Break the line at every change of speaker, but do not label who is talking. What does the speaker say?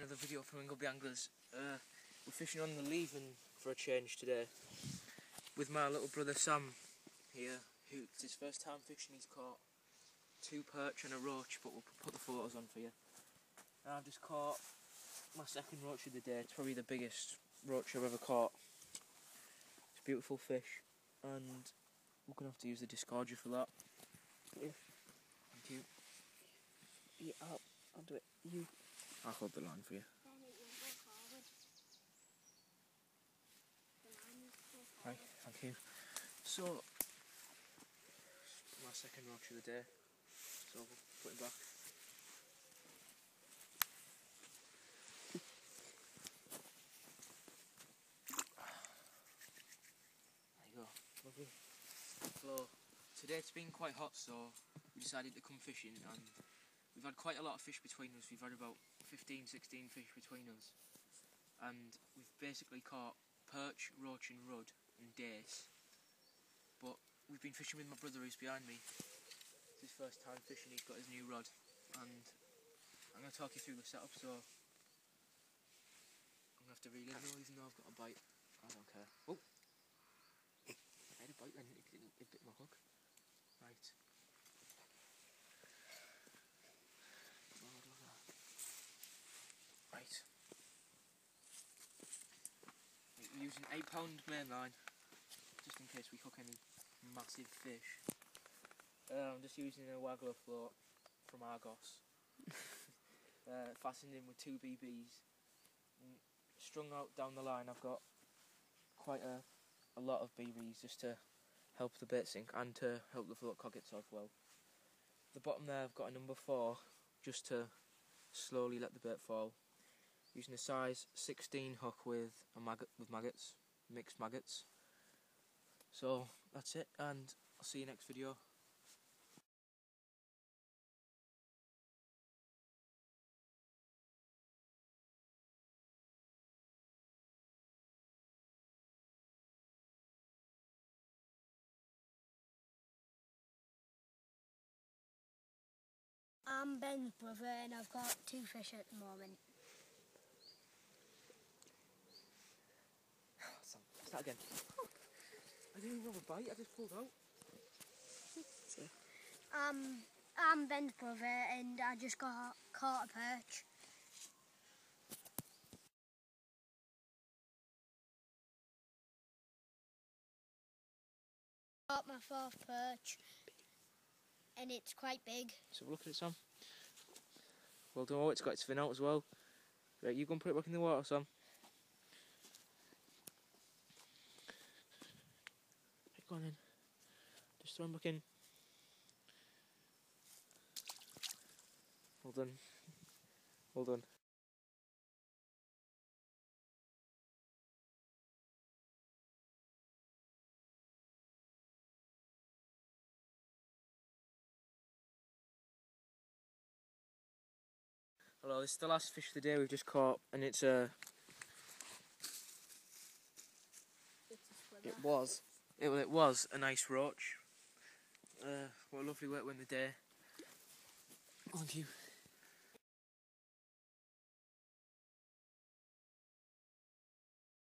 another video from Ingleby Anglers. We're fishing on the leven for a change today with my little brother Sam here, who it's his first time fishing. He's caught 2 perch and a roach, but we'll put the photos on for you. And I've just caught my second roach of the day. It's probably the biggest roach I've ever caught. It's a beautiful fish, and we're going to have to use the disgorger for that. Yeah. Thank you. Yeah, I'll do it. I'll hold the line for you. Right, thank you. So, my second roach of the day. So we'll put him back. There you go. Lovely. So, today it's been quite hot, so we decided to come fishing, and we've had quite a lot of fish between us. We've had about 15, 16 fish between us, and we've basically caught perch, roach and rudd and dace. But we've been fishing with my brother who's behind me. It's his first time fishing. He's got his new rod, and I'm going to talk you through the setup. So I'm going to have to reel in now, even though I've got a bite. I don't care. Oh, I had a bite then. It bit my hook. Right. Right. We're using 8-pound main line, just in case we hook any massive fish. I'm just using a waggler float from Argos, fastened in with 2 BBs. And strung out down the line, I've got quite a lot of BBs just to help the bait sink and to help the float cog itself well. At the bottom there, I've got a number 4 just to slowly let the bait fall. Using a size 16 hook with maggots, mixed maggots. So that's it, and I'll see you next video.
I'm Ben's brother and I've got 2 fish at the moment.
Start again. I didn't even have a bite, I just pulled out.
I'm Ben's brother and I just got caught a perch. Caught my 4th perch and it's quite big.
So look at it, Sam. Well done. Oh, it's got its fin out as well. Right, you go and put it back in the water, Sam. Right, go on then. Just throw him back in. Well done. Well done. Hello, this is the last fish of the day we've just caught, and it's a... It was a nice roach. What a lovely way to win the day. Thank you.